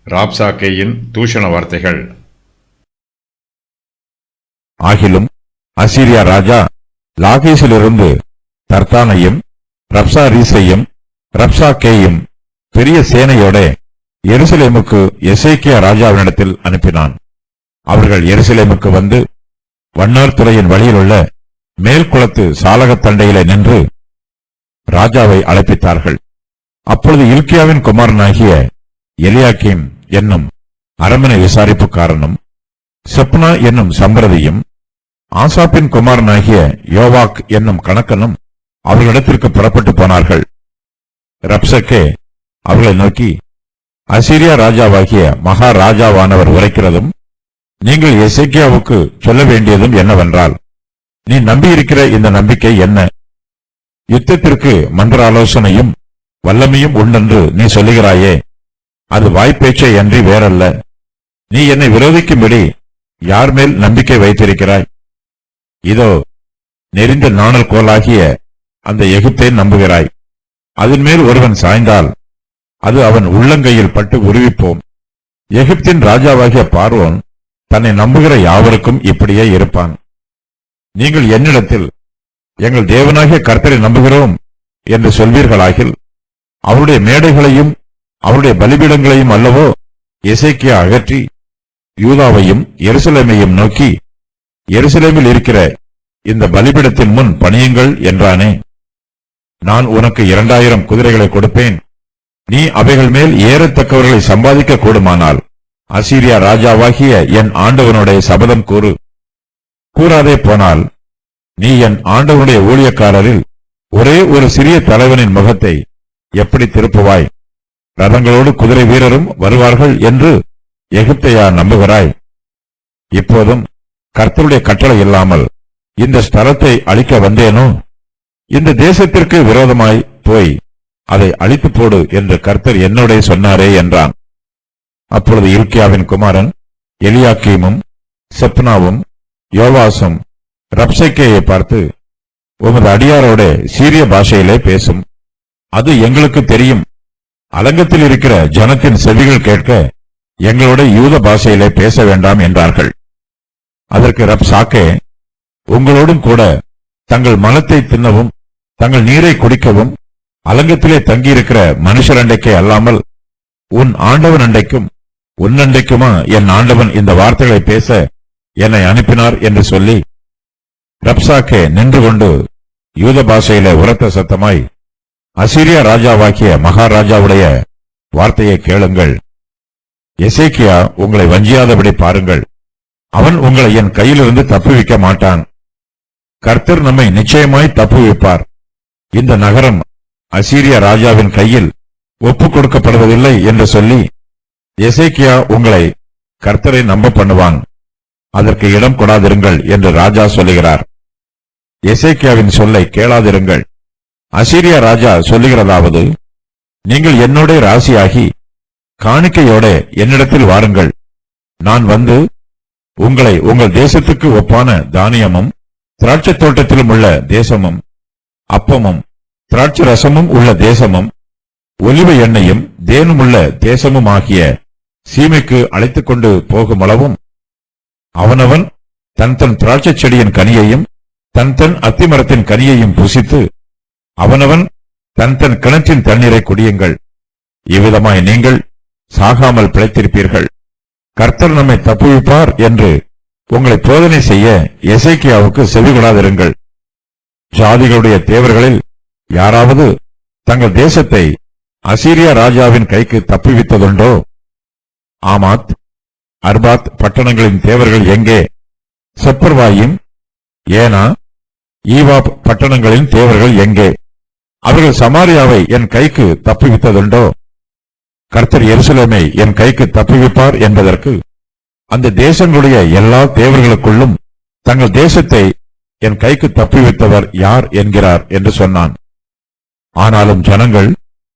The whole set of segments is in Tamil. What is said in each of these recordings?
ராப்சாக்கேயின் தூஷண வார்த்தைகள். ஆகிலும் அசீரியா ராஜா லாகீசிலிருந்து தர்த்தானையும் ரப்சாரீசையும் ரப்சாக்கேயும் பெரிய சேனையோட எருசலேமுக்கு எசேக்கியா ராஜாவினிடத்தில் அனுப்பினான். அவர்கள் எருசலேமுக்கு வந்து வண்ணார் துறையின் வழியில் உள்ள மேல்குளத்து சாலகத்தண்டையிலே நின்று ராஜாவை அழைப்பித்தார்கள். அப்பொழுது இல்கியாவின் குமாரனாகிய எலியாக்கீம் என்னும் அரமனை விசாரிப்புக்காரனும் செப்னா என்னும் சம்பிரதியும் ஆசாப்பின் குமாரனாகிய யோவாக் என்னும் கணக்கனும் அவர்களிடத்திற்கு புறப்பட்டு போனார்கள். ரப்சக்கே அவர்களை நோக்கி, அசீரியா ராஜாவாகிய மகாராஜாவானவர் உரைக்கிறதும் நீங்கள் எசேக்கியாவுக்கு சொல்ல வேண்டியதும் என்னவென்றால், நீ நம்பியிருக்கிற இந்த நம்பிக்கை என்ன? யுத்தத்திற்கு மந்திர ஆலோசனையும் வல்லமையும் உண்டென்று நீ சொல்லுகிறாயே, அது வாய்ப்பேச்சை அன்றி வேறல்ல. நீ என்னை விரோதிக்கும்படி யார் மேல் நம்பிக்கை வைத்திருக்கிறாய்? இதோ நெறிந்த நாணல் கோலாகிய அந்த எகிப்தை நம்புகிறாய். அதன் மேல் ஒருவன் சாய்ந்தால் அது அவன் உள்ளங்கையில் பட்டு உருவிப்போம். எகிப்தின் ராஜாவாகிய பார்வோன் தன்னை நம்புகிற யாவருக்கும் இப்படியே இருப்பான். நீங்கள் என்னிடத்தில் எங்கள் தேவனாகிய கர்த்தரை நம்புகிறோம் என்று சொல்வீர்களாகில், அவருடைய மேடைகளையும் அவருடைய பலிபீடங்களையும் அல்லவோ எசேக்கியா அகற்றி யூதாவையும் எருசலேமையும் நோக்கி, எருசலேமில் இருக்கிற இந்த பலிபீடத்தின் முன் பணியுங்கள் என்றானே. நான் உனக்கு 2000 குதிரைகளை கொடுப்பேன். நீ அவைகள் மேல் ஏறத்தக்கவர்களை சம்பாதிக்க கூடுமானால் அசீரியா ராஜாவாகிய என் ஆண்டவனுடைய சபதம் கூறு. கூறாதே போனால் நீ என் ஆண்டவனுடைய ஊழியக்காரரில் ஒரே ஒரு சிறிய தலைவனின் முகத்தை எப்படி திருப்புவாய்? ரதங்களோடு குதிரை வீரரும் வருவார்கள் என்று எகிப்தையா நம்புகிறாய்? இப்போதும் கர்த்தருடைய கட்டளை இல்லாமல் இந்த ஸ்தலத்தை அழிக்க வந்தேனோ? இந்த தேசத்திற்கு விரோதமாய் போய் அதை அழித்து போடு என்று கர்த்தர் என்னோட சொன்னாரே என்றான். அப்பொழுது இல்கியாவின் குமாரன் எலியாக்கீமும் செப்னாவும் யோவாசும் ரப்சக்கேயை பார்த்து, உமது அடியாரோட சீரிய பாஷையிலே பேசும், அது எங்களுக்கு தெரியும். அலங்கத்தில் இருக்கிற ஜனத்தின் செவிகள் கேட்க எங்களோட யூத பாஷையிலே பேச வேண்டாம் என்றார்கள். அதற்கு ரப்சாக்கே, உங்களோடும் கூட தங்கள் மனத்தை தின்னவும் தங்கள் நீரை குடிக்கவும் அலங்கத்திலே தங்கியிருக்கிற மனுஷர் அண்டைக்கே அல்லாமல் உன் ஆண்டவன் அண்டைக்கும் உன் அண்டைக்குமா என் ஆண்டவன் இந்த வார்த்தைகளை பேச என்னை அனுப்பினார் என்று சொல்லி, ரப்சாக்கே நின்று கொண்டு யூத பாஷையிலே உரத்த சத்தமாய், அசீரியா ராஜாவாகிய மகாராஜாவுடைய வார்த்தையை கேளுங்கள். எசேக்கியா உங்களை வஞ்சியாதபடி பாருங்கள். அவன் உங்களை என் கையிலிருந்து தப்புவிக்க மாட்டான். கர்த்தர் நம்மை நிச்சயமாய் தப்புவிப்பார். இந்த நகரம் அசீரியா ராஜாவின் கையில் ஒப்புக் கொடுக்கப்படுவதில்லை என்று சொல்லி எசேக்கியா உங்களை கர்த்தரை நம்ப பண்ணுவான். அதற்கு இடம் கொடாதிருங்கள் என்று ராஜா சொல்லுகிறார். எசேக்கியாவின் சொல்லை கேளாதிருங்கள். அசீரியா ராஜா சொல்லுகிறதாவது, நீங்கள் என்னோட ராசியாகி காணிக்கையோட என்னிடத்தில் வாருங்கள். நான் வந்து உங்களை உங்கள் தேசத்துக்கு ஒப்பான தானியமும் திராட்சை தோட்டத்திலும் உள்ள தேசமும் அப்பமும் திராட்சை ரசமும் உள்ள தேசமும் ஒலிவ எண்ணெயும் தேனும் உள்ள தேசமும் ஆகிய சீமைக்கு அழைத்துக் கொண்டு போகும் அளவும் அவனவன் தன் தன் திராட்சை செடியின் கனியையும் தன் தன் அத்திமரத்தின் கனியையும் புசித்து அவனவன் தன் தன் கிணற்றின் தண்ணீரை குடியுங்கள். இவ்விதமாய் நீங்கள் சாகாமல் பிழைத்திருப்பீர்கள். கர்த்தர் நம்மை தப்புவிப்பார் என்று உங்களை போதனை செய்ய எசேக்கியாவுக்கு செவிகொடாதிருங்கள். ஜாதிகளுடைய தேவர்களில் யாராவது தங்கள் தேசத்தை அசீரியா ராஜாவின் கைக்கு தப்புவித்ததுண்டோ? ஆமாத், அர்பாத் பட்டணங்களின் தேவர்கள் எங்கே? செப்பர்வாயும் ஏனா, ஈவாப் பட்டணங்களின் தேவர்கள் எங்கே? அவர்கள் சமாரியாவை என் கைக்கு தப்புவித்ததுண்டோ? கர்த்தர் எருசலேமை என் கைக்கு தப்புவிப்பார் என்பதற்கு அந்த தேசங்களுடைய எல்லா தேவர்களுக்குள்ளும் தங்கள் தேசத்தை என் கைக்கு தப்புவித்தவர் யார் என்கிறார் என்று சொன்னான். ஆனாலும் ஜனங்கள்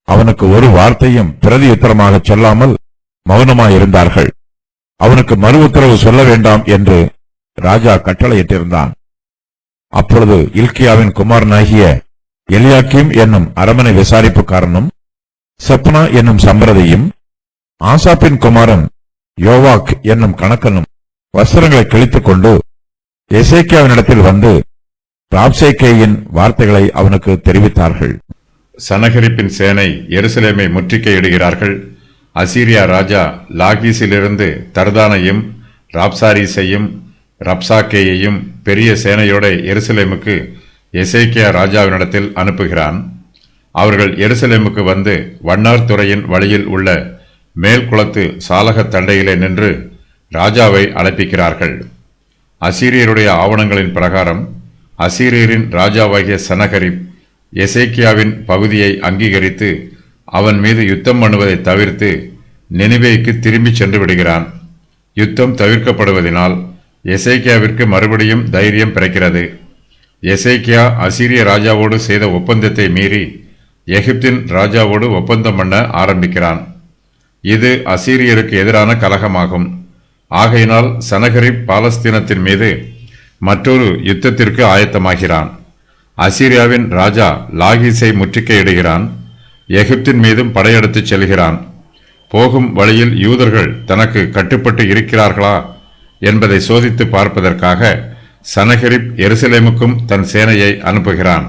அவனுக்கு ஒரு வார்த்தையும் பிரதியுத்தரமாக சொல்லாமல் மௌனமாயிருந்தார்கள். அவனுக்கு மறு உத்தரவு சொல்ல வேண்டாம் என்று ராஜா கட்டளையிட்டிருந்தான். அப்பொழுது இல்கியாவின் குமாரனாகிய எலியாக்கீம் என்னும் அரமனை விசாரிப்புக்காரனும் செப்னா என்னும் சம்பிரதியும் ஆசாப்பின் குமாரன் யோவாக் என்னும் கணக்கனும் வஸ்திரங்களை கிழித்துக் கொண்டு எசேக்கியாவினிடத்தில் வந்து ராப்சேக்கேயின் வார்த்தைகளை அவனுக்கு தெரிவித்தார்கள். சனகரிப்பின் சேனை எருசலேமை முற்றுகையிடுகிறார்கள். அசீரியா ராஜா லாகீசிலிருந்து தர்தானையும் ராப்சாரீசையும் ரப்சாக்கேயையும் பெரிய சேனையோட எருசலேமுக்கு எசேக்கியா ராஜாவினிடத்தில் அனுப்புகிறான். அவர்கள் எருசலேமுக்கு வந்து வண்ணார் துறையின் வழியில் உள்ள மேல்குளத்து சாலகத் தண்டையிலே நின்று ராஜாவை அழைப்பிக்கிறார்கள். அசீரியருடைய ஆவணங்களின் பிரகாரம் அசீரியரின் ராஜாவாகிய சனகரிப் எசேக்கியாவின் பகுதியை அங்கீகரித்து அவன் மீது யுத்தம் பண்ணுவதை தவிர்த்து நினிவேக்கு திரும்பி சென்று விடுகிறான். யுத்தம் தவிர்க்கப்படுவதனால் எசேக்கியாவிற்கு மறுபடியும் தைரியம் பிறக்கிறது. எசேக்கியா அசீரிய ராஜாவோடு செய்த ஒப்பந்தத்தை மீறி எகிப்தின் ராஜாவோடு ஒப்பந்தம் பண்ண ஆரம்பிக்கிறான். இது அசீரியருக்கு எதிரான கலகமாகும். ஆகையினால் சனகரிப் பாலஸ்தீனத்தின் மீது மற்றொரு யுத்தத்திற்கு ஆயத்தமாகிறான். அசீரியாவின் ராஜா லாகீஸை முற்றுகையிடுகிறான். எகிப்தின் மீதும் படையெடுத்துச் செல்கிறான். போகும் வழியில் யூதர்கள் தனக்கு கட்டுப்பட்டு இருக்கிறார்களா என்பதை சோதித்து பார்ப்பதற்காக சனகரிப் எருசலேமுக்கும் தன் சேனையை அனுப்புகிறான்.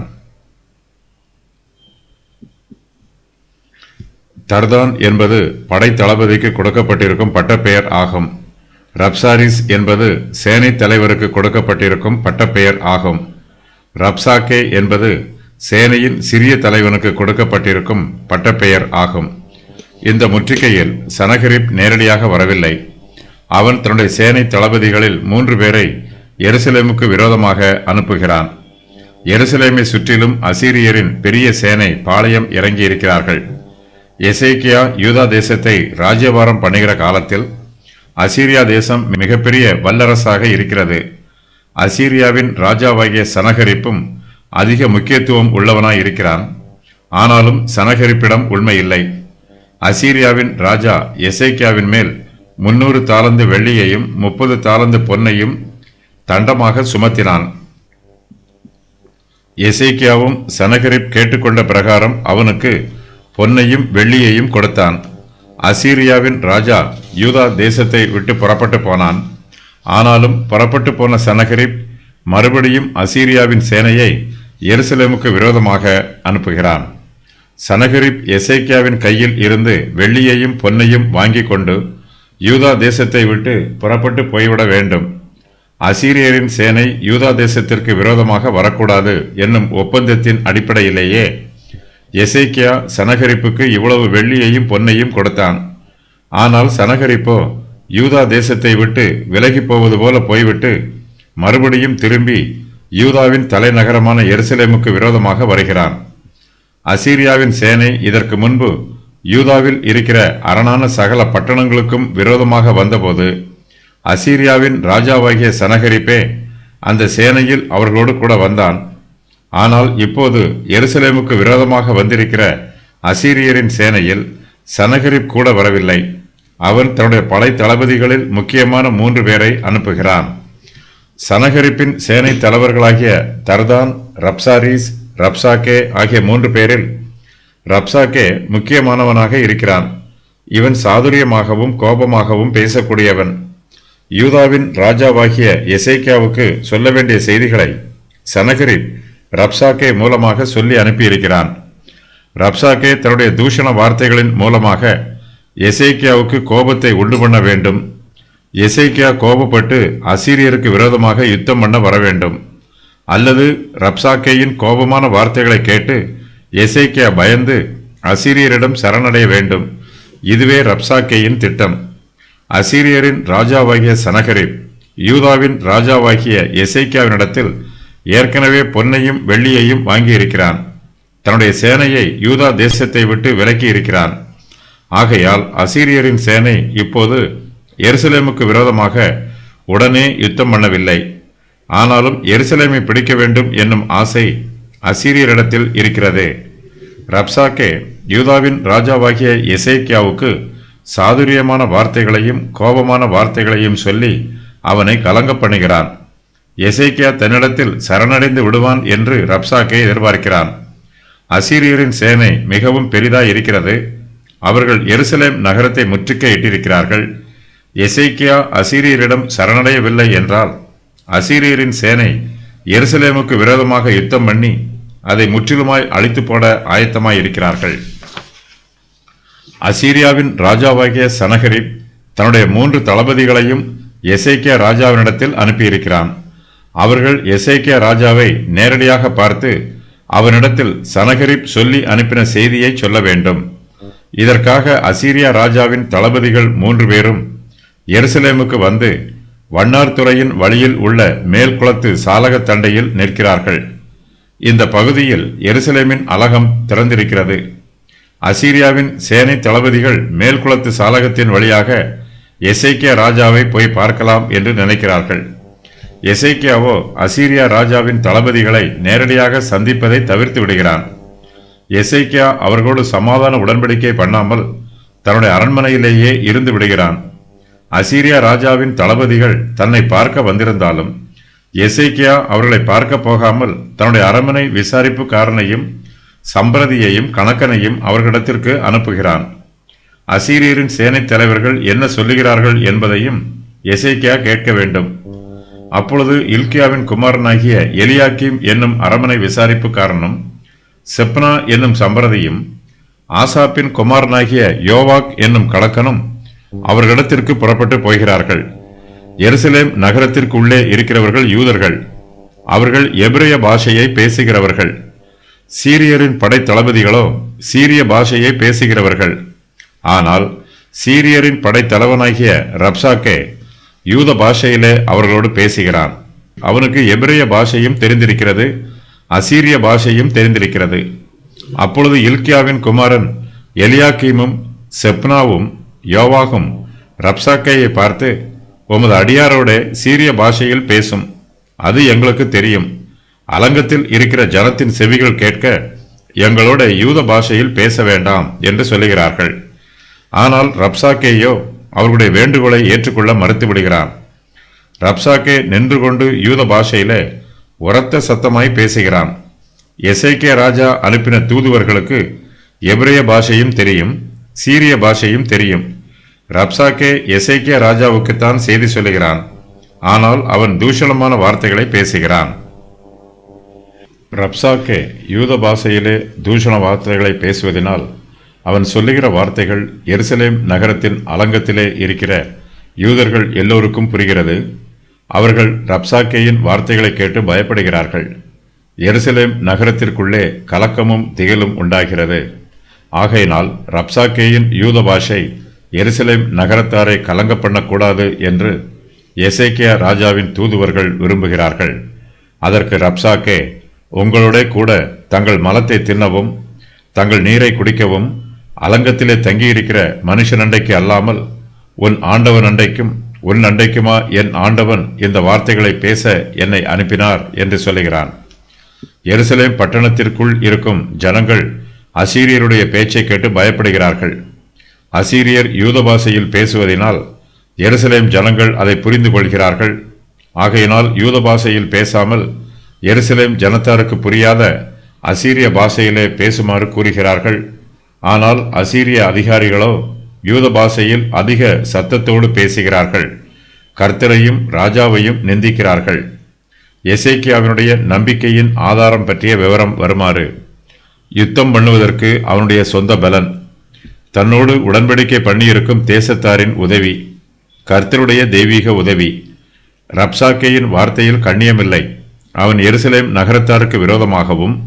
தர்தான் என்பது படை தளபதிக்கு கொடுக்கப்பட்டிருக்கும் பட்டப்பெயர் ஆகும். ரப்சாரிஸ் என்பது சேனை தலைவருக்கு கொடுக்கப்பட்டிருக்கும் பட்டப்பெயர் ஆகும். ரப்சாக்கே என்பது சேனையின் சிறிய தலைவனுக்கு கொடுக்கப்பட்டிருக்கும் பட்டப்பெயர் ஆகும். இந்த முற்றுகையில் சனகரிப் நேரடியாக வரவில்லை. அவன் தன்னுடைய சேனை தளபதிகளில் 3 பேரை எருசலேமுக்கு விரோதமாக அனுப்புகிறான். எருசலேமை சுற்றிலும் அசீரியரின் பெரிய சேனை பாளையம் இறங்கியிருக்கிறார்கள். எசேக்கியா யூதா தேசத்தை ராஜ்யபாரம் பண்ணுகிற காலத்தில் அசீரியா தேசம் மிகப்பெரிய வல்லரசாக இருக்கிறது. அசீரியாவின் ராஜாவாகிய சனகரிப்பும் அதிக முக்கியத்துவம் உள்ளவனாய் இருக்கிறான். ஆனாலும் சனகரிப்பிடம் உண்மை இல்லை. அசீரியாவின் ராஜா எசேக்கியாவின் மேல் 300 தாலந்து வெள்ளியையும் 30 தாலந்து பொன்னையும் தண்டமாக சுமத்தினான். எசேக்கியாவும் சனகரிப் கேட்டுக்கொண்ட பிரகாரம் அவனுக்கு பொன்னையும் வெள்ளியையும் கொடுத்தான். அசீரியாவின் ராஜா யூதா தேசத்தை விட்டு புறப்பட்டு போனான். ஆனாலும் புறப்பட்டு போன சனகரிப் மறுபடியும் அசீரியாவின் சேனையை எருசலேமுக்கு விரோதமாக அனுப்புகிறான். சனகரிப் எசேக்கியாவின் கையில் இருந்து வெள்ளியையும் பொன்னையும் வாங்கி கொண்டு யூதா தேசத்தை விட்டு புறப்பட்டு போய்விட வேண்டும். அசீரியரின் சேனை யூதா தேசத்திற்கு விரோதமாக வரக்கூடாது என்னும் ஒப்பந்தத்தின் அடிப்படையிலேயே எசேக்கியா சனகரிப்புக்கு இவ்வளவு வெள்ளியையும் பொன்னையும் கொடுத்தான். ஆனால் சனகரிப்போ யூதா தேசத்தை விட்டு விலகி போவது போல போய்விட்டு மறுபடியும் திரும்பி யூதாவின் தலைநகரமான எருசலேமுக்கு விரோதமாக வருகிறான். அசீரியாவின் சேனை இதற்கு முன்பு யூதாவில் இருக்கிற அரணான சகல பட்டணங்களுக்கும் விரோதமாக வந்தபோது அசீரியாவின் ராஜாவாகிய சனகரிப்பே அந்த சேனையில் அவர்களோடு கூட வந்தான். ஆனால் இப்போது எருசலேமுக்கு விரோதமாக வந்திருக்கிற அசீரியரின் சேனையில் சனகரிப் கூட வரவில்லை. அவன் தன்னுடைய படை தளபதிகளில் முக்கியமான 3 பேரை அனுப்புகிறான். சனகரிப்பின் சேனை தலைவர்களாகிய தர்தான், ரப்சாரீஸ், ரப்சாக்கே ஆகிய 3 பேரில் ரப்சாக்கே முக்கியமானவனாக இருக்கிறான். இவன் சாதுரியமாகவும் கோபமாகவும் பேசக்கூடியவன். யூதாவின் ராஜாவாகிய எசேக்கியாவுக்கு சொல்ல வேண்டிய செய்திகளை சனகரிப் ரப்சாக்கே மூலமாக சொல்லி அனுப்பியிருக்கிறான். ரப்சாக்கே தன்னுடைய தூஷண வார்த்தைகளின் மூலமாக எசேக்கியாவுக்கு கோபத்தை உண்டு பண்ண வேண்டும். எசேக்கியா கோபப்பட்டு அசீரியருக்கு விரோதமாக யுத்தம் பண்ண வர வேண்டும். அல்லது ரப்சாக்கேயின் கோபமான வார்த்தைகளை கேட்டு எசேக்கியா பயந்து அசீரியரிடம் சரணடைய வேண்டும். இதுவே ரப்சாக்கேயின் திட்டம். அசீரியரின் ராஜாவாகிய சனகரிப் யூதாவின் ராஜாவாகிய எசேக்கியாவினிடத்தில் ஏற்கனவே பொன்னையும் வெள்ளியையும் வாங்கியிருக்கிறான். தன்னுடைய சேனையை யூதா தேசத்தை விட்டு விலக்கி இருக்கிறான். ஆகையால் அசீரியரின் சேனை இப்போது எருசலேமுக்கு விரோதமாக உடனே யுத்தம் பண்ணவில்லை. ஆனாலும் எருசலேமை பிடிக்க வேண்டும் என்னும் ஆசை அசீரியரிடத்தில் இருக்கிறது. ரப்சாக்கே யூதாவின் ராஜாவாகிய எசேக்கியாவுக்கு சாதுரியமான வார்த்தைகளையும் கோபமான வார்த்தைகளையும் சொல்லி அவனை கலங்க பண்ணுகிறான். எசேக்கியா தன்னிடத்தில் சரணடைந்து விடுவான் என்று ரப்சாக்கே எதிர்பார்க்கிறான். அசீரியரின் சேனை மிகவும் பெரிதாய் இருக்கிறது. அவர்கள் எருசலேம் நகரத்தை முற்றுகையிட்டிருக்கிறார்கள். எசேக்கியா அசீரியரிடம் சரணடையவில்லை என்றால் அசீரியரின் சேனை எருசலேமுக்கு விரோதமாக யுத்தம் பண்ணி அதை முற்றிலுமாய் அழித்து போட ஆயத்தமாய் இருக்கிறார்கள். அசீரியாவின் ராஜாவாகிய சனகரிப் தன்னுடைய 3 தளபதிகளையும் எசேக்கியா ராஜாவினிடத்தில் அனுப்பியிருக்கிறான். அவர்கள் எசேக்கியா ராஜாவை நேரடியாக பார்த்து அவனிடத்தில் சனகரிப் சொல்லி அனுப்பின செய்தியை சொல்ல வேண்டும். இதற்காக அசீரியா ராஜாவின் தளபதிகள் 3 பேரும் எருசலேமுக்கு வந்து வண்ணார்துறையின் வழியில் உள்ள மேல்குளத்து சாலகத் தண்டையில் நிற்கிறார்கள். இந்த பகுதியில் எருசலேமின் அலகம் திறந்திருக்கிறது. அசீரியாவின் சேனை தளபதிகள் மேல்குளத்து சாலகத்தின் வழியாக எசேக்கியா ராஜாவை போய் பார்க்கலாம் என்று நினைக்கிறார்கள். எசேக்கியாவோ அசீரியா ராஜாவின் தளபதிகளை நேரடியாக சந்திப்பதை தவிர்த்து விடுகிறான். எசேக்கியா அவர்களோடு சமாதான உடன்படிக்கை பண்ணாமல் தன்னுடைய அரண்மனையிலேயே இருந்து விடுகிறான். அசீரியா ராஜாவின் தளபதிகள் தன்னை பார்க்க வந்திருந்தாலும் எசேக்கியா அவர்களை பார்க்க போகாமல் தன்னுடைய அரண்மனை விசாரிப்புக்காரனையும் சம்பிரதியையும் கணக்கனையும் அவர்களிடத்திற்கு அனுப்புகிறான். அசீரியரின் சேனை தலைவர்கள் என்ன சொல்லுகிறார்கள் என்பதையும் எசேக்கியா கேட்க வேண்டும். அப்பொழுது இல்கியாவின் குமாரனாகிய எலியாக்கீம் என்னும் அரண்மனை விசாரிப்புக்காரனும் செப்னா என்னும் சம்பிரதியும் ஆசாப்பின் குமாரனாகிய யோவாக் என்னும் கணக்கனும் அவர்களிடத்திற்கு புறப்பட்டு போகிறார்கள். எருசலேம் நகரத்திற்கு உள்ளே இருக்கிறவர்கள் யூதர்கள். அவர்கள் எபிரேய பாஷையை பேசுகிறவர்கள். சீரியரின் படை தளபதிகளோ சீரிய பாஷையை பேசுகிறவர்கள். ஆனால் சீரியரின் படை தலைவனாகிய ரப்சாக்கே யூத பாஷையிலே அவர்களோடு பேசுகிறான். அவனுக்கு எபிரேய பாஷையும் தெரிந்திருக்கிறது, அசீரிய பாஷையும் தெரிந்திருக்கிறது. அப்பொழுது இல்கியாவின் குமாரன் எலியாக்கீமும் செப்னாவும் யோவாகும் ரப்சாக்கேயை பார்த்து, உமது அடியாரோட சீரிய பாஷையில் பேசும், அது எங்களுக்கு தெரியும். அலங்கத்தில் இருக்கிற ஜனத்தின் செவிகள் கேட்க எங்களோட யூத பாஷையில் பேச வேண்டாம் என்று சொல்லுகிறார்கள். ஆனால் ரப்சாக்கேயோ அவர்களுடைய வேண்டுகோளை ஏற்றுக்கொள்ள மறுத்து விடுகிறான். ரப்சாக்கே நின்று கொண்டு யூத பாஷையிலே உரத்த சத்தமாய் பேசுகிறான். எசேக்கியா ராஜா அனுப்பின தூதுவர்களுக்கு எபிரேய பாஷையும் தெரியும், சீரிய பாஷையும் தெரியும். ரப்சாக்கே எசேக்கியா ராஜாவுக்குத்தான் செய்தி சொல்லுகிறான். ஆனால் அவன் தூஷணமான வார்த்தைகளை பேசுகிறான். ரப்சாக்கே யூத பாஷையிலே தூஷண வார்த்தைகளை பேசுவதனால் அவன் சொல்லுகிற வார்த்தைகள் எருசலேம் நகரத்தின் அலங்கத்திலே இருக்கிற யூதர்கள் எல்லோருக்கும் புரிகிறது. அவர்கள் ரப்சாக்கேயின் வார்த்தைகளை கேட்டு பயப்படுகிறார்கள். எருசலேம் நகரத்திற்குள்ளே கலக்கமும் திகிலும் உண்டாகிறது. ஆகையினால் ரப்சாக்கேயின் யூத பாஷை எருசலேம் நகரத்தாரை கலங்க பண்ணக்கூடாது என்று எசேக்கியா ராஜாவின் தூதுவர்கள் விரும்புகிறார்கள். அதற்கு ரப்சாக்கே, உங்களோட கூட தங்கள் மலத்தை தின்னவும் தங்கள் நீரை குடிக்கவும் அலங்கத்திலே தங்கியிருக்கிற மனுஷன் அண்டைக்கு அல்லாமல் உன் ஆண்டவன் அண்டைக்கும் உன் அண்டைக்குமா என் ஆண்டவன் இந்த வார்த்தைகளை பேச என்னை அனுப்பினார் என்று சொல்லுகிறான். எருசலேம் பட்டணத்திற்குள் இருக்கும் ஜனங்கள் அசீரியருடைய பேச்சை கேட்டு பயப்படுகிறார்கள். அசீரியர் யூத பாஷையில் பேசுவதனால் எருசலேம் ஜனங்கள் அதை புரிந்து கொள்கிறார்கள். ஆகையினால் யூத பாஷையில் பேசாமல் எருசலேம் ஜனத்தாருக்கு புரியாத அசீரிய பாஷையிலே பேசுமாறு கூறுகிறார்கள். ஆனால் அசீரிய அதிகாரிகளோ யூத பாஷையில் அதிக சத்தத்தோடு பேசுகிறார்கள். கர்த்தரையும் ராஜாவையும் நிந்திக்கிறார்கள். எசேக்கியாவினுடைய நம்பிக்கையின் ஆதாரம் பற்றிய விவரம் வருமாறு: யுத்தம் பண்ணுவதற்கு அவனுடைய சொந்த பலன், தன்னோடு உடன்படிக்கை பண்ணியிருக்கும் தேசத்தாரின் உதவி, கர்த்தருடைய தெய்வீக உதவி. ரப்சாக்கேயின் வார்த்தையில் கண்ணியமில்லை. அவன் எருசலேம் நகரத்தாருக்கு விரோதமாகவும்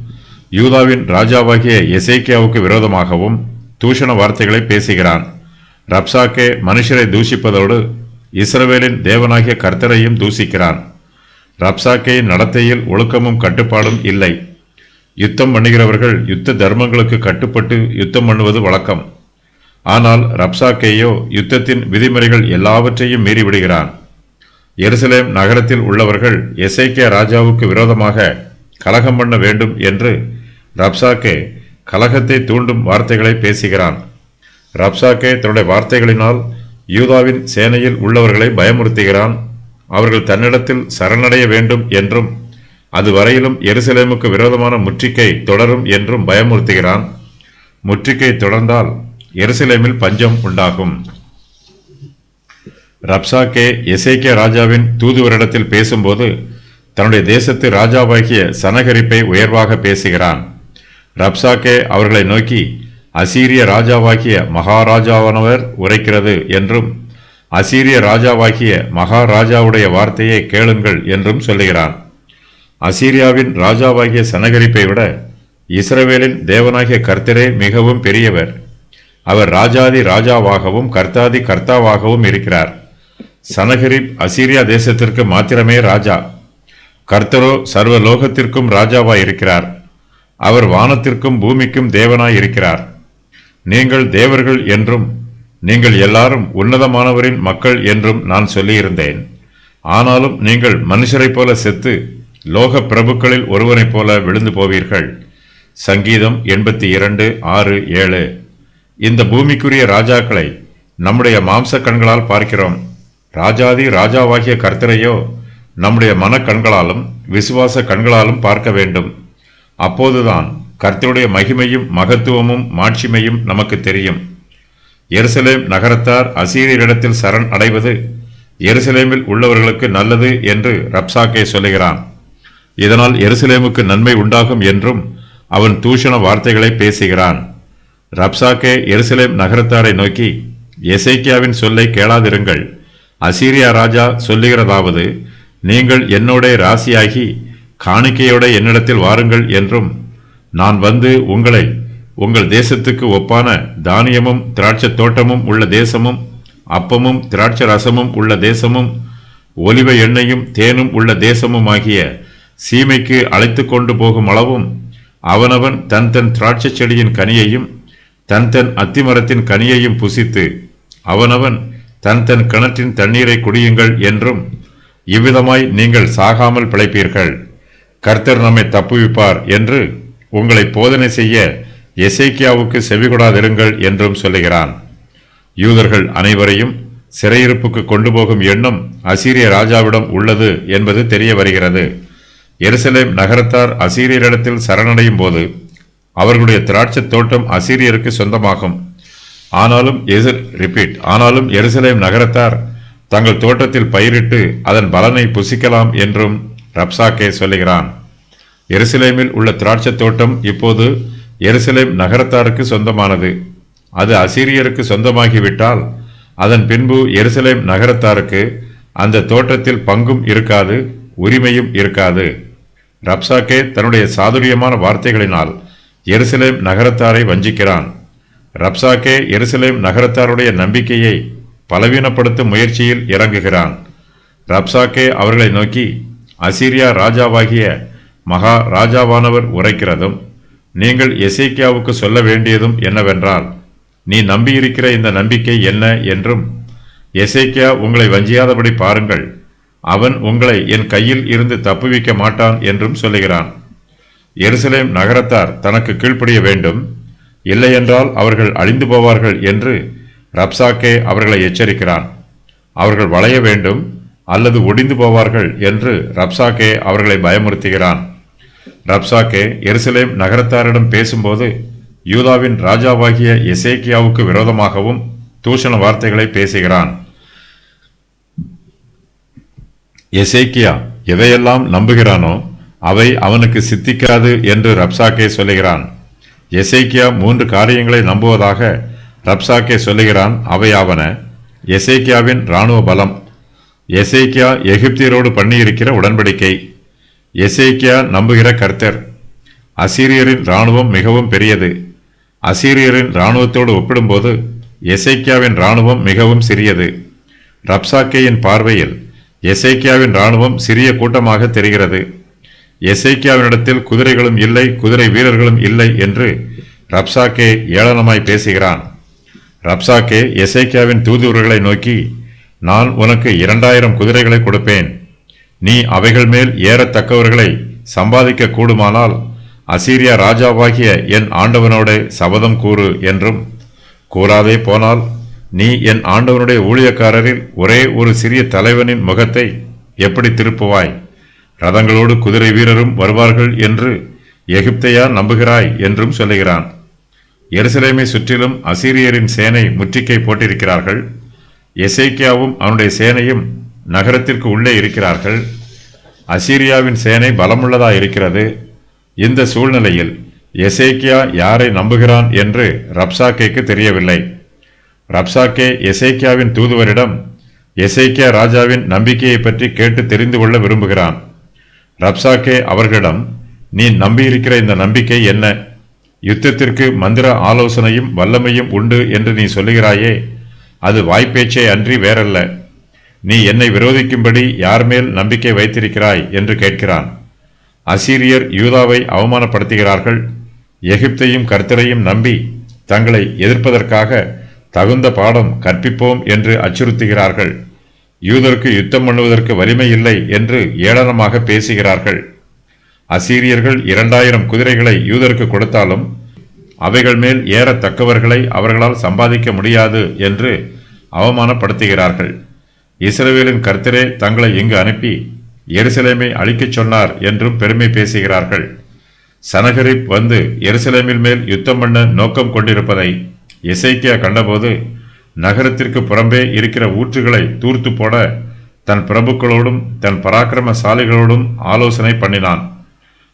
யூதாவின் ராஜாவாகிய எசேக்கியாவுக்கு விரோதமாகவும் தூஷண வார்த்தைகளை பேசுகிறான். ரப்சாக்கே மனுஷரை தூஷிப்பதோடு இஸ்ரவேலின் தேவனாகிய கர்த்தரையும் தூசிக்கிறான். ரப்சாக்கேயின் நடத்தையில் ஒழுக்கமும் கட்டுப்பாடும் இல்லை. யுத்தம் பண்ணுகிறவர்கள் யுத்த தர்மங்களுக்கு கட்டுப்பட்டு யுத்தம் பண்ணுவது வழக்கம். ஆனால் ரப்சாக்கேயோ யுத்தத்தின் விதிமுறைகள் எல்லாவற்றையும் மீறிவிடுகிறான். எருசலேம் நகரத்தில் உள்ளவர்கள் எசேக்கியா ராஜாவுக்கு விரோதமாக கலகம் பண்ண வேண்டும் என்று ரப்சாக்கே கலகத்தை தூண்டும் வார்த்தைகளை பேசுகிறான். ரப்சாக்கே தன்னுடைய வார்த்தைகளினால் யூதாவின் சேனையில் உள்ளவர்களை பயமுறுத்துகிறான். அவர்கள் தன்னிடத்தில் சரணடைய வேண்டும் என்றும் அதுவரையிலும் எருசலேமுக்கு விரோதமான முற்றுகை தொடரும் என்றும் பயமுறுத்துகிறான். முற்றுகை தொடர்ந்தால் எருசலேமில் பஞ்சம் உண்டாகும். ரப்சாக்கே எசேக்கியா ராஜாவின் தூதுவரிடத்தில் பேசும்போது தன்னுடைய தேசத்து ராஜாவாகிய சனகரிப்பை உயர்வாக பேசுகிறான். ரப்சாக்கே அவர்களை நோக்கி, அசீரிய ராஜாவாகிய மகாராஜாவானவர் உரைக்கிறது என்றும், அசீரிய ராஜாவாகிய மகாராஜாவுடைய வார்த்தையை கேளுங்கள் என்றும் சொல்லுகிறான். அசீரியாவின் ராஜாவாகிய சனகரிப்பை விட இஸ்ரவேலின் தேவனாகிய கர்த்தரே மிகவும் பெரியவர். அவர் ராஜாதி ராஜாவாகவும் கர்த்தாதி கர்த்தாவாகவும் இருக்கிறார். சனகரிப் அசீரியா தேசத்திற்கு மாத்திரமே ராஜா. கர்த்தரோ சர்வ லோகத்திற்கும் ராஜாவாய் இருக்கிறார். அவர் வானத்திற்கும் பூமிக்கும் தேவனாய் இருக்கிறார். நீங்கள் தேவர்கள் என்றும் நீங்கள் எல்லாரும் உன்னதமானவரின் மக்கள் என்றும் நான் சொல்லியிருந்தேன். ஆனாலும் நீங்கள் மனுஷரைப் போல செத்து லோக பிரபுக்களில் ஒருவனைப் போல விழுந்து போவீர்கள். சங்கீதம் 82:6-7. இந்த பூமிக்குரிய ராஜாக்களை நம்முடைய மாம்ச கண்களால் பார்க்கிறோம். ராஜாதி ராஜாவாகிய கர்த்தரையோ நம்முடைய மனக்கண்களாலும் விசுவாச கண்களாலும் பார்க்க வேண்டும். அப்போதுதான் கர்த்தருடைய மகிமையும் மகத்துவமும் மாட்சிமையும் நமக்கு தெரியும். எருசலேம் நகரத்தார் அசீரியரிடத்தில் சரண் அடைவது எருசலேமில் உள்ளவர்களுக்கு நல்லது என்று ரப்சாக்கே சொல்லுகிறான். இதனால் எருசலேமுக்கு நன்மை உண்டாகும் என்றும் அவன் தூஷண வார்த்தைகளை பேசுகிறான். ரப்சாக்கே எருசலேம் நகரத்தாரை நோக்கி, எசேக்கியாவின் சொல்லை கேளாதிருங்கள். அசீரியா ராஜா சொல்லுகிறதாவது, நீங்கள் என்னோட ராசியாகி காணிக்கையோட என்னிடத்தில் வாருங்கள் என்றும், நான் வந்து உங்களை உங்கள் தேசத்துக்கு ஒப்பான தானியமும் திராட்சை தோட்டமும் உள்ள தேசமும் அப்பமும் திராட்சை ரசமும் உள்ள தேசமும் ஒலிவ எண்ணெயும் தேனும் உள்ள தேசமும் ஆகிய சீமைக்கு அழைத்து கொண்டு போகும் அளவும் அவனவன் தன் தன் திராட்சை செடியின் கனியையும் தன் தன் அத்திமரத்தின் கனியையும் புசித்து அவனவன் தன் தன் கிணற்றின் தண்ணீரை குடியுங்கள் என்றும், இவ்விதமாய் நீங்கள் சாகாமல் பிழைப்பீர்கள். கர்த்தர் நம்மை தப்புவிப்பார் என்று உங்களை போதனை செய்ய எசேக்கியாவுக்கு செவிகொடாதிருங்கள் என்றும் சொல்லுகிறான். யூதர்கள் அனைவரையும் சிறையிருப்புக்கு கொண்டு போகும் எண்ணம் அசீரிய ராஜாவிடம் உள்ளது என்பது தெரிய வருகிறது. எருசலேம் நகரத்தார் அசீரியரிடத்தில் சரணடையும் போது அவர்களுடைய திராட்சை தோட்டம் அசீரியருக்கு சொந்தமாகும். ஆனாலும் எருசலேம் நகரத்தார் தங்கள் தோட்டத்தில் பயிரிட்டு அதன் பலனை புசிக்கலாம் என்றும் ரப்சாக்கே சொல்லுகிறான். எருசலேமில் உள்ள திராட்சை தோட்டம் இப்போது எருசலேம் நகரத்தாருக்கு சொந்தமானது. அது அசீரியருக்கு சொந்தமாகிவிட்டால் அதன் பின்பு எருசலேம் நகரத்தாருக்கு அந்த தோட்டத்தில் பங்கும் இருக்காது, உரிமையும் இருக்காது. ரப்சாக்கே தன்னுடைய சாதுரியமான வார்த்தைகளினால் எருசலேம் நகரத்தாரை வஞ்சிக்கிறான். ரப்சாக்கே எருசலேம் நகரத்தாருடைய நம்பிக்கையை பலவீனப்படுத்தும் முயற்சியில் இறங்குகிறான். ரப்சாக்கே அவர்களை நோக்கி, அசீரியா ராஜாவாகிய மகா ராஜாவானவர் உரைக்கிறதும் நீங்கள் எசேக்கியாவுக்கு சொல்ல வேண்டியதும் என்னவென்றால், நீ நம்பியிருக்கிற இந்த நம்பிக்கை என்ன என்றும், எசேக்கியா உங்களை வஞ்சியாதபடி பாருங்கள், அவன் உங்களை என் கையில் இருந்து தப்புவிக்க மாட்டான் என்றும் சொல்லுகிறான். எருசலேம் நகரத்தார் தனக்கு கீழ்ப்படிய வேண்டும், இல்லையென்றால் அவர்கள் அழிந்து போவார்கள் என்று ரப்சாக்கே அவர்களை எச்சரிக்கிறான். அவர்கள் வளைய வேண்டும் அல்லது ஒடிந்து போவார்கள் என்று ரப்சாக்கே அவர்களை பயமுறுத்துகிறான். ரப்சாக்கே எருசலேம் நகரத்தாரிடம் பேசும்போது யூதாவின் ராஜாவாகிய எசேக்கியாவுக்கு விரோதமாகவும் தூஷண வார்த்தைகளை பேசுகிறான். எசேக்கியா எதையெல்லாம் நம்புகிறானோ அவை அவனுக்கு சித்திக்காது என்று ரப்சாக்கே சொல்லுகிறான். எசேக்கியா 3 காரியங்களை நம்புவதாக ரப்சாக்கே சொல்லுகிறான். அவையாவன: எசேக்கியாவின் இராணுவ பலம், எசேக்கியா எகிப்தியரோடு பண்ணியிருக்கிற உடன்படிக்கை, எசேக்கியா நம்புகிற கர்த்தர். அசீரியரின் இராணுவம் மிகவும் பெரியது. அசீரியரின் இராணுவத்தோடு ஒப்பிடும்போது எசேக்கியாவின் இராணுவம் மிகவும் சிறியது. ரப்சாக்கேயின் பார்வையில் எசேக்கியாவின் இராணுவம் சிறிய கூட்டமாக தெரிகிறது. எசேக்கியாவினிடத்தில் குதிரைகளும் இல்லை, குதிரை வீரர்களும் இல்லை என்று ரப்சாக்கே ஏளனமாய் பேசுகிறான். ரப்சாக்கே எசேக்கியாவின் தூதுவர்களை நோக்கி, நான் உனக்கு 2000 குதிரைகளை கொடுப்பேன். நீ அவைகள் மேல் ஏறத்தக்கவர்களை சம்பாதிக்க கூடுமானால் அசீரியா ராஜாவாகிய என் ஆண்டவனோட சபதம் கூறு என்றும், கூறாதே போனால் நீ என் ஆண்டவனுடைய ஊழியக்காரரில் ஒரே ஒரு சிறிய தலைவனின் முகத்தை எப்படி திருப்புவாய்? ரதங்களோடு குதிரை வீரரும் வருவார்கள் என்று எகிப்தையா நம்புகிறாய் என்றும் சொல்லுகிறான். எருசலேமை சுற்றிலும் அசீரியரின் சேனை முற்றுகை போட்டிருக்கிறார்கள். எசேக்கியாவும் அவனுடைய சேனையும் நகரத்திற்கு உள்ளே இருக்கிறார்கள். அசீரியாவின் சேனை பலமுள்ளதாக இருக்கிறது. இந்த சூழ்நிலையில் எசேக்கியா யாரை நம்புகிறான் என்று ரப்சாக்கேக்கு தெரியவில்லை. ரப்சாக்கே எசேக்கியாவின் தூதுவரிடம் எசேக்கியா ராஜாவின் நம்பிக்கையை பற்றி கேட்டு தெரிந்து கொள்ள விரும்புகிறான். ரப்சாக்கே அவர்களிடம், நீ நம்பியிருக்கிற இந்த நம்பிக்கை என்ன? யுத்தத்திற்கு மந்திர ஆலோசனையும் வல்லமையும் உண்டு என்று நீ சொல்லுகிறாயே, அது வாய்ப்பேச்சே அன்றி வேறல்ல. நீ என்னை விரோதிக்கும்படி யார் மேல் நம்பிக்கை வைத்திருக்கிறாய் என்று கேட்கிறான். அசீரியர் யூதாவை அவமானப்படுத்துகிறார்கள். எகிப்தையும் கர்த்தரையும் நம்பி தங்களை எதிர்ப்பதற்காக தகுந்த பாடம் கற்பிப்போம் என்று அச்சுறுத்துகிறார்கள். யூதருக்கு யுத்தம் பண்ணுவதற்கு வலிமை இல்லை என்று ஏளனமாக பேசுகிறார்கள். அசீரியர்கள் 2000 குதிரைகளை யூதருக்கு கொடுத்தாலும் அவைகள் மேல் ஏறத்தக்கவர்களை அவர்களால் சம்பாதிக்க முடியாது என்று அவமானப்படுத்துகிறார்கள். இஸ்ரவேலின் கர்த்தரே தங்களை இங்கு அனுப்பி எருசலேமை அழிக்கச் சொன்னார் என்றும் பெருமை பேசுகிறார்கள். சனகரிப் வந்து எருசலேமில் மேல் யுத்தம் பண்ண நோக்கம் கொண்டிருப்பதை எசேக்கியா கண்டபோது நகரத்திற்கு புறம்பே இருக்கிற ஊற்றுகளை தூர்த்து போட தன் பிரபுக்களோடும் தன் பராக்கிரமசாலிகளோடும் ஆலோசனை பண்ணினான்.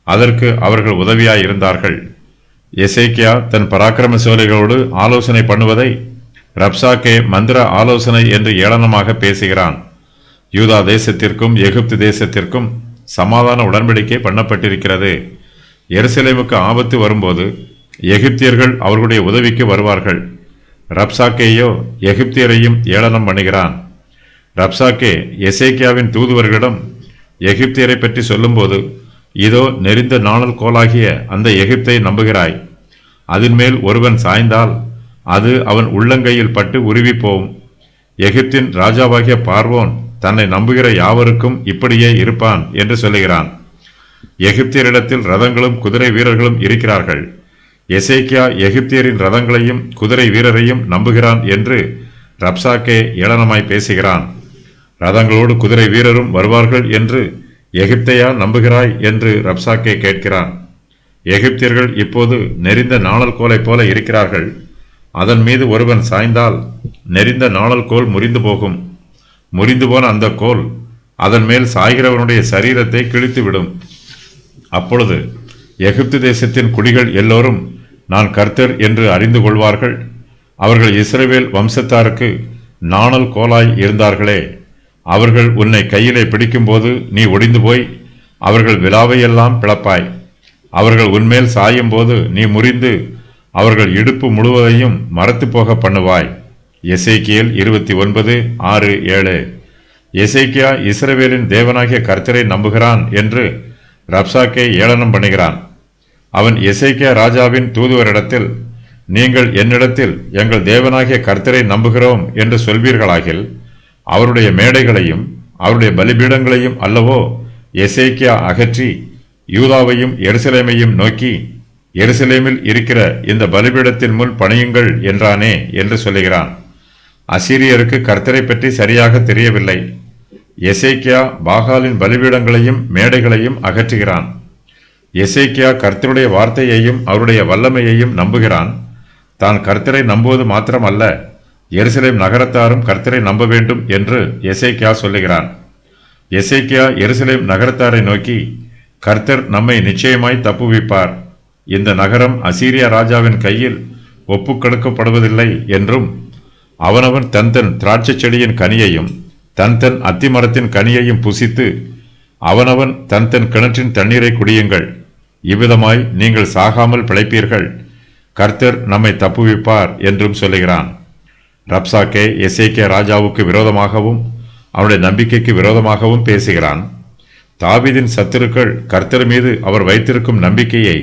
அதற்கு அவர்கள் உதவியாய் இருந்தார்கள். எசேக்கியா தன் பராக்கிரமசாலிகளோடு ஆலோசனை பண்ணுவதை ரப்சாக்கே மந்திர ஆலோசனை என்று ஏளனமாக பேசுகிறான். யூதா தேசத்திற்கும் எகிப்து தேசத்திற்கும் சமாதான உடன்படிக்கை பண்ணப்பட்டிருக்கிறது. எருசலேமுக்கு ஆபத்து வரும்போது எகிப்தியர்கள் அவர்களுடைய உதவிக்கு வருவார்கள். ரப்சாக்கேயோ எகிப்தியரையும் ஏளனம் பண்ணுகிறான். ரப்சாக்கே எசேக்கியாவின் தூதுவர்களிடம் எகிப்தியரை பற்றி சொல்லும்போது, இதோ நெறிந்த நாணல் கோலாகிய அந்த எகிப்தை நம்புகிறாய். அதன் மேல் ஒருவன் சாய்ந்தால் அது அவன் உள்ளங்கையில் பட்டு உருவி போகும். எகிப்தின் ராஜாவாகிய பார்வோன் தன்னை நம்புகிற யாவருக்கும் இப்படியே இருப்பான் என்று சொல்லுகிறான். எகிப்தியரிடத்தில் ரதங்களும் குதிரை வீரர்களும் இருக்கிறார்கள். எசேக்கியா எகிப்தியரின் ரதங்களையும் குதிரை வீரரையும் நம்புகிறான் என்று ரப்சாக்கே ஏளனமாய் பேசுகிறான். ரதங்களோடு குதிரை வீரரும் வருவார்கள் என்று எகிப்தையா நம்புகிறாய் என்று ரப்சாக்கே கேட்கிறான். எகிப்தியர்கள் இப்போது நெறிந்த நாணல் கோலை போல இருக்கிறார்கள். அதன் மீது ஒருவன் சாய்ந்தால் நெறிந்த நாணல் கோல் முறிந்து போகும். முறிந்து போன அந்த கோல் அதன் மேல் சாய்கிறவனுடைய சரீரத்தை கிழித்துவிடும். அப்பொழுது எகிப்து தேசத்தின் குடிகள் எல்லோரும் நான் கர்த்தர் என்று அறிந்து கொள்வார்கள். அவர்கள் இஸ்ரவேல் வம்சத்தாருக்கு நாணல் கோலாய் இருந்தார்களே, அவர்கள் உன்னை கையிலே பிடிக்கும்போது நீ ஒடிந்து போய் அவர்கள் விலாவையெல்லாம் பிளப்பாய். அவர்கள் உன்மேல் சாயும் போது நீ முறிந்து அவர்கள் இடுப்பு முழுவதையும் மரத்து போக பண்ணுவாய். எசேக்கியேல் 29:6-7. எசேக்கியா இஸ்ரவேலின் தேவனாகிய கர்த்தரை நம்புகிறான் என்று ரப்சாக்கே ஏளனம் பண்ணுகிறான். அவன் எசேக்கியா ராஜாவின் தூதுவரிடத்தில், நீங்கள் என்னிடத்தில் எங்கள் தேவனாகிய கர்த்தரை நம்புகிறோம் என்று சொல்வீர்களாகில் அவருடைய மேடைகளையும் அவருடைய பலிபீடங்களையும் அல்லவோ எசேக்கியா அகற்றி யூதாவையும் எருசலேமையும் நோக்கி, எருசலேமில் இருக்கிற இந்த பலிபீடத்தின் முன் பணியுங்கள் என்றானே என்று சொல்லுகிறான். அசீரியருக்கு கர்த்தரை பற்றி சரியாக தெரியவில்லை. எசேக்கியா பாகாலின் பலிபீடங்களையும் மேடைகளையும் அகற்றுகிறான். எசேக்கியா கர்த்தருடைய வார்த்தையையும் அவருடைய வல்லமையையும் நம்புகிறான். தான் கர்த்தரை நம்புவது மாத்திரமல்ல, எருசலேம் நகரத்தாரும் கர்த்தரை நம்ப வேண்டும் என்று எசேக்கியா சொல்லுகிறான். எசேக்கியா எருசலேம் நகரத்தாரை நோக்கி, கர்த்தர் நம்மை நிச்சயமாய் தப்புவிப்பார். இந்த நகரம் அசீரியா ராஜாவின் கையில் ஒப்புக்கொடுக்கப்படுவதில்லை என்றும், அவனவன் தன் தன் திராட்சை செடியின் கனியையும் தன் தன் அத்திமரத்தின் கனியையும் புசித்து அவனவன் தன் தன் கிணற்றின் தண்ணீரை குடியுங்கள். இவ்விதமாய் நீங்கள் சாகாமல் பிழைப்பீர்கள். கர்த்தர் நம்மை தப்புவிப்பார் என்றும் சொல்லுகிறான். ரப்சாக்கே எசேக்கியா ராஜாவுக்கு விரோதமாகவும் அவனுடைய நம்பிக்கைக்கு விரோதமாகவும் பேசுகிறான். தாவீதின் சத்துருக்கள் கர்த்தர் மீது அவர் வைத்திருக்கும் நம்பிக்கையை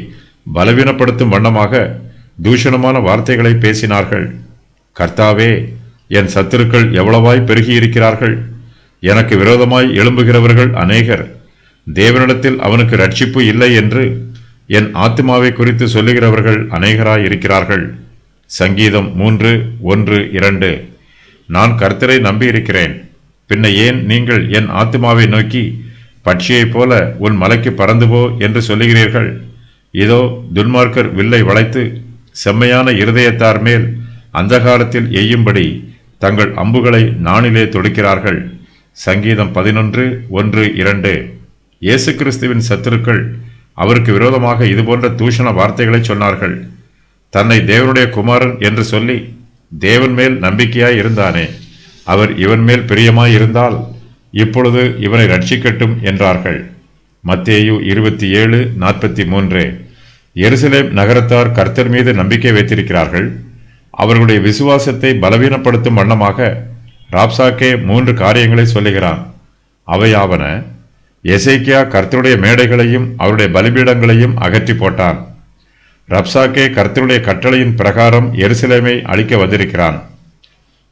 பலவீனப்படுத்தும் வண்ணமாக தூஷணமான வார்த்தைகளை பேசினார்கள். கர்த்தாவே, என் சத்துருக்கள் எவ்வளவாய் பெருகியிருக்கிறார்கள். எனக்கு விரோதமாய் எழும்புகிறவர்கள் அநேகர். தேவனிடத்தில் அவனுக்கு ரட்சிப்பு இல்லை என்று என் ஆத்துமாவை குறித்து சொல்லுகிறவர்கள் அநேகராயிருக்கிறார்கள். சங்கீதம் 3:1-2. நான் கர்த்தரை நம்பியிருக்கிறேன். பின்ன ஏன் நீங்கள் என் ஆத்துமாவை நோக்கி பட்சியைப் போல உன் மலைக்கு பறந்து போ என்று சொல்லுகிறீர்கள்? இதோ துன்மார்க்கர் வில்லை வளைத்து செம்மையான இருதயத்தார் மேல் அந்த காலத்தில் எய்யும்படி தங்கள் அம்புகளை நாணிலே தொடுக்கிறார்கள். சங்கீதம் 11:1-2. இயேசு கிறிஸ்துவின் சத்துருக்கள் அவருக்கு விரோதமாக இதுபோன்ற தூஷண வார்த்தைகளை சொன்னார்கள். தன்னை தேவனுடைய குமாரன் என்று சொல்லி தேவன் மேல் நம்பிக்கையாய் இருந்தானே, அவர் இவன் மேல் பிரியமாய் இருந்தால் இப்பொழுது இவனை ரட்சிக்கட்டும் என்றார்கள். மத்தேயு 27:43. எருசலேம் நகரத்தார் கர்த்தர் மீது நம்பிக்கை வைத்திருக்கிறார்கள். அவர்களுடைய விசுவாசத்தை பலவீனப்படுத்தும் வண்ணமாக ராப்சாக்கே 3 காரியங்களை சொல்லுகிறான். அவையாவன: எசேக்கியா கர்த்தருடைய மேடைகளையும் அவருடைய பலிபீடங்களையும் அகற்றி போட்டான். ரப்சாக்கே கர்த்தருடைய கட்டளையின் பிரகாரம் எருசலேமை அழிக்க வந்திருக்கிறான்.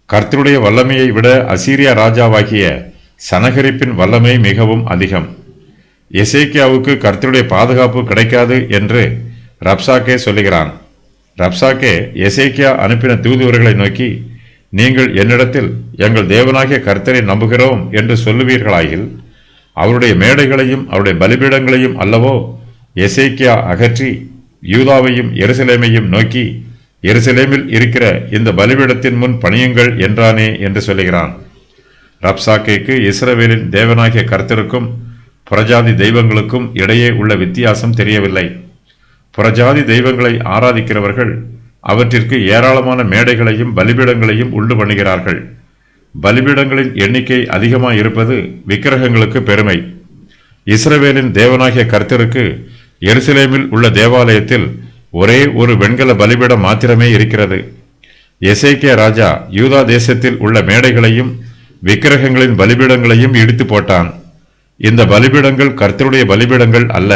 கர்த்தருடைய வல்லமையை விட அசீரியா ராஜாவாகிய சனகரிப்பின் வல்லமை மிகவும் அதிகம். எசேக்கியாவுக்கு கர்த்தருடைய பாதுகாப்பு கிடைக்காது என்று ரப்சாக்கே சொல்லுகிறான். ரப்சாக்கே எசேக்கியா அனுப்பின தூதுவர்களை நோக்கி, நீங்கள் என்னிடத்தில் எங்கள் தேவனாகிய கர்த்தரை நம்புகிறோம் என்று சொல்லுவீர்களாயில் அவருடைய மேடைகளையும் அவருடைய பலிபீடங்களையும் அல்லவோ எசேக்கியா அகற்றி யூதாவையும் எருசலேமையும் நோக்கி, எருசலேமில் இருக்கிற இந்த பலிபீடத்தின் முன் பணியுங்கள் என்றானே என்று சொல்லுகிறான். ரப்சாக்கேக்கு இஸ்ரவேலின் தேவனாகிய கர்த்தருக்கும் புறஜாதி தெய்வங்களுக்கும் இடையே உள்ள வித்தியாசம் தெரியவில்லை. புறஜாதி தெய்வங்களை ஆராதிக்கிறவர்கள் அவற்றிற்கு ஏராளமான மேடைகளையும் பலிபீடங்களையும் உண்டு பண்ணுகிறார்கள். பலிபீடங்களின் எண்ணிக்கை அதிகமாக இருப்பது விக்கிரகங்களுக்கு பெருமை. இஸ்ரவேலின் தேவனாகிய கர்த்தருக்கு எருசலேமில் உள்ள தேவாலயத்தில் ஒரே ஒரு வெண்கல பலிபீடம் மாத்திரமே இருக்கிறது. எசேக்கியா ராஜா யூதா தேசத்தில் உள்ள மேடைகளையும் விக்கிரகங்களின் பலிபீடங்களையும் இடித்து போட்டான். இந்த பலிபீடங்கள் கர்த்தருடைய பலிபீடங்கள் அல்ல.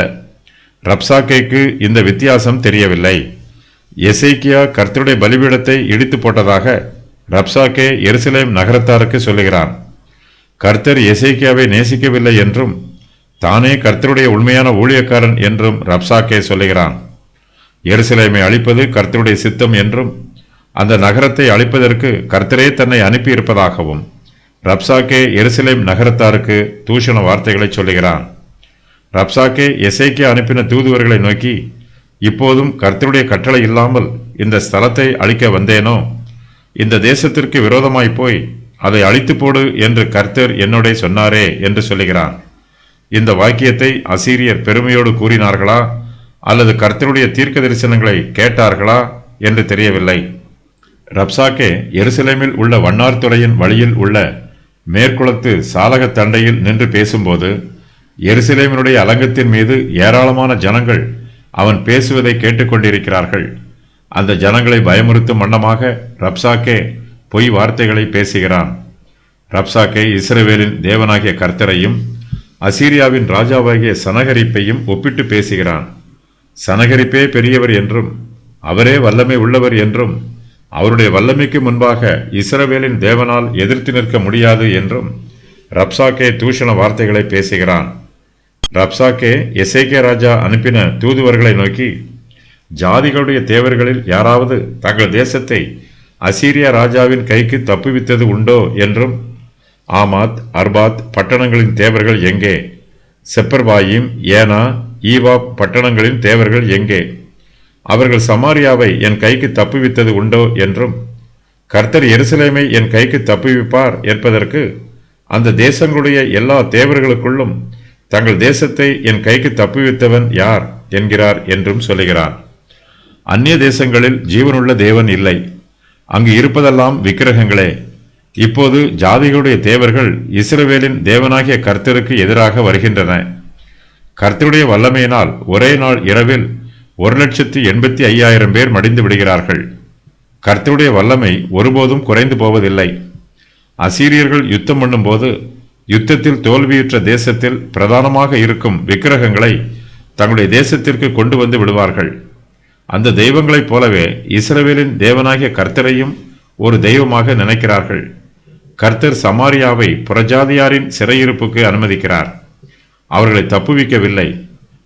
ரப்சாக்கேக்கு இந்த வித்தியாசம் தெரியவில்லை. எசேக்கியா கர்த்தருடைய பலிபீடத்தை இடித்து போட்டதாக ரப்சாக்கே எருசலேம் நகரத்தாருக்கு சொல்லுகிறான். கர்த்தர் எசேக்கியாவை நேசிக்கவில்லை என்றும் தானே கர்த்தருடைய உண்மையான ஊழியக்காரன் என்றும் ரப்சாக்கே சொல்லுகிறான். எருசலேமை அழிப்பது கர்த்தருடைய சித்தம் என்றும் அந்த நகரத்தை அழிப்பதற்கு கர்த்தரே தன்னை அனுப்பியிருப்பதாகவும் ரப்சாக்கே எருசலேம் நகரத்தாருக்கு தூஷண வார்த்தைகளை சொல்லுகிறான். ரப்சாக்கே எசேக்கியா அனுப்பின தூதுவர்களை நோக்கி, இப்போதும் கர்த்தருடைய கட்டளை இல்லாமல் இந்த ஸ்தலத்தை அழிக்க வந்தேனோ? இந்த தேசத்திற்கு விரோதமாய் போய் அதை அழித்து போடு என்று கர்த்தர் என்னோட சொன்னாரே என்று சொல்லுகிறான். இந்த வாக்கியத்தை அசீரியர் பெருமையோடு கூறினார்களா அல்லது கர்த்தருடைய தீர்க்க தரிசனங்களை கேட்டார்களா என்று தெரியவில்லை. ரப்சாக்கே எருசலேமில் உள்ள வண்ணார்துறையின் வழியில் உள்ள மேற்குளத்து சாலக தண்டையில் நின்று பேசும்போது எருசலேமினுடைய அலங்கத்தின் மீது ஏராளமான ஜனங்கள் அவன் பேசுவதை கேட்டுக்கொண்டிருக்கிறார்கள். அந்த ஜனங்களை பயமுறுத்தும் வண்ணமாக ரப்சாக்கே பொய் வார்த்தைகளை பேசுகிறான். ரப்சாக்கே இஸ்ரவேலின் தேவனாகிய கர்த்தரையும் அசீரியாவின் ராஜாவாகிய சனகரிப்பையும் ஒப்பிட்டு பேசுகிறான். சனகரிப்பே பெரியவர் என்றும் அவரே வல்லமை உள்ளவர் என்றும் அவருடைய வல்லமைக்கு முன்பாக இஸ்ரவேலின் தேவனால் எதிர்த்து நிற்க முடியாது என்றும் ரப்சாக்கே தூஷண வார்த்தைகளை பேசுகிறான். ரப்சாக்கே எசேக்கியா ராஜா அனுப்பின தூதுவர்களை நோக்கி, ஜாதிகளுடைய தேவர்களில் யாராவது தங்கள் தேசத்தை அசீரியா ராஜாவின் கைக்கு தப்புவித்தது உண்டோ என்றும், ஆமாத் அர்பாத் பட்டணங்களின் தேவர்கள் எங்கே? செப்பர்வாயிம் ஏனா ஈவா பட்டணங்களின் தேவர்கள் எங்கே? அவர்கள் சமாரியாவை என் கைக்கு தப்புவித்தது உண்டோ என்றும், கர்த்தர் எருசலேமை என் கைக்கு தப்புவிப்பார் என்பதற்கு அந்த தேசங்களுடைய எல்லா தேவர்களுக்குள்ளும் தங்கள் தேசத்தை என் கைக்கு தப்புவித்தவன் யார் என்கிறார் என்றும் சொல்லுகிறான். அந்நிய தேசங்களில் ஜீவனுள்ள தேவன் இல்லை, அங்கு இருப்பதெல்லாம் விக்கிரகங்களே. இப்போது ஜாதிகளுடைய தேவர்கள் இஸ்ரவேலின் தேவனாகிய கர்த்தருக்கு எதிராக வருகின்றன. கர்த்தருடைய வல்லமையினால் ஒரே நாள் இரவில் 1,85,000 பேர் மடிந்து விடுகிறார்கள். கர்த்தருடைய வல்லமை ஒருபோதும் குறைந்து போவதில்லை. அசீரியர்கள் யுத்தம் பண்ணும்போது யுத்தத்தில் தோல்வியுற்ற தேசத்தில் பிரதானமாக இருக்கும் விக்கிரகங்களை தங்களுடைய தேசத்திற்கு கொண்டு வந்து விடுவார்கள். அந்த தெய்வங்களைப் போலவே இஸ்ரவேலின் தேவனாகிய கர்த்தரையும் ஒரு தெய்வமாக நினைக்கிறார்கள். கர்த்தர் சமாரியாவை புறஜாதியாரின் சிறையிருப்புக்கு அனுமதிக்கிறார், அவர்களை தப்புவிக்கவில்லை.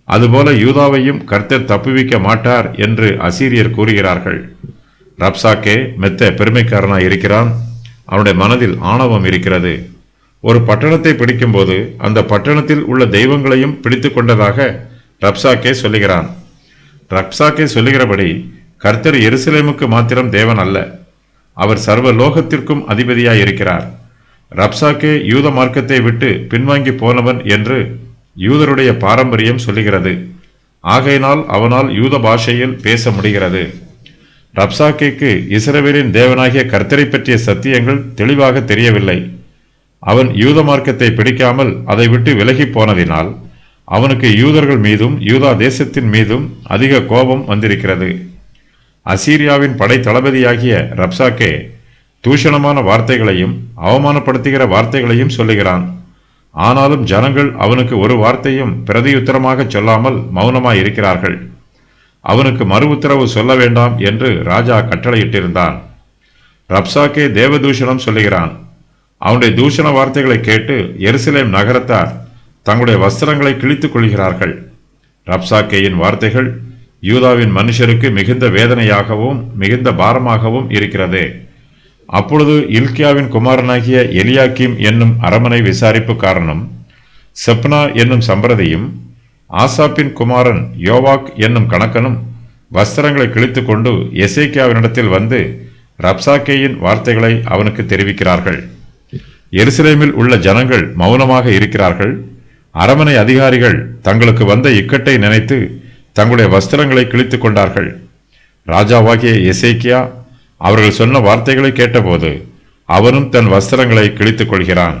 அதுபோல யூதாவையும் கர்த்தர் தப்புவிக்க மாட்டார் என்று அசீரியர் கூறுகிறார்கள். ரப்சாக்கே மெத்த பெருமைக்காரனாய் இருக்கிறான், அவனுடைய மனதில் ஆணவம் இருக்கிறது. ஒரு பட்டணத்தை பிடிக்கும்போது அந்த பட்டணத்தில் உள்ள தெய்வங்களையும் பிடித்து கொண்டதாக ரப்சாக்கே சொல்லுகிறான். ரப்சாக்கே சொல்லுகிறபடி கர்த்தர் எருசலேமுக்கு மாத்திரம் தேவன் அல்ல, அவர் சர்வ லோகத்திற்கும் அதிபதியாய் இருக்கிறார். ரப்சாக்கே யூத மார்க்கத்தை விட்டு பின்வாங்கி போனவன் என்று யூதருடைய பாரம்பரியம் சொல்லுகிறது. ஆகையினால் அவனால் யூத பாஷையில் பேச முடிகிறது. ரப்சாக்கேக்கு இஸ்ரவேலின் தேவனாகிய கர்த்தரை பற்றிய சத்தியங்கள் தெளிவாக தெரியவில்லை. அவன் யூத மார்க்கத்தை பிடிக்காமல் அதை விட்டு விலகி போனதினால் அவனுக்கு யூதர்கள் மீதும் யூதா தேசத்தின் மீதும் அதிக கோபம் வந்திருக்கிறது. அசீரியாவின் படை தளபதியாகிய ரப்சாக்கே தூஷணமான வார்த்தைகளையும் அவமானப்படுத்துகிற வார்த்தைகளையும் சொல்லுகிறான். ஆனாலும் ஜனங்கள் அவனுக்கு ஒரு வார்த்தையும் பிரதியுத்தரமாக சொல்லாமல் மௌனமாய் இருக்கிறார்கள். அவனுக்கு மறு உத்தரவு சொல்ல வேண்டாம் என்று ராஜா கட்டளையிட்டிருந்தான். ரப்சாக்கே தேவதூஷணம் சொல்லுகிறான். அவனுடைய தூஷண வார்த்தைகளை கேட்டு எருசலேம் நகரத்தார் தங்களுடைய வஸ்திரங்களை கிழித்துக் கொள்கிறார்கள். ரப்சாக்கேயின் வார்த்தைகள் யூதாவின் மனுஷருக்கு மிகுந்த வேதனையாகவும் மிகுந்த பாரமாகவும் இருக்கிறது. அப்பொழுது இல்கியாவின் குமாரனாகிய எலியாக்கிம் என்னும் அரமனை விசாரிப்புக்காரனும் செப்னா என்னும் சம்பிரதியும் ஆசாப்பின் குமாரன் யோவாக் என்னும் கணக்கனும் வஸ்திரங்களை கிழித்துக் கொண்டு எசேக்கியாவினிடத்தில் வந்து ரப்சாக்கேயின் வார்த்தைகளை அவனுக்கு தெரிவிக்கிறார்கள். எருசலேமில் உள்ள ஜனங்கள் மௌனமாக இருக்கிறார்கள். அரமனை அதிகாரிகள் தங்களுக்கு வந்த இக்கட்டை நினைத்து தங்களுடைய வஸ்திரங்களை கிழித்துக் கொண்டார்கள். ராஜாவாகிய எசேக்கியா அவர்கள் சொன்ன வார்த்தைகளை கேட்டபோது அவனும் தன் வஸ்திரங்களை கிழித்துக் கொள்கிறான்.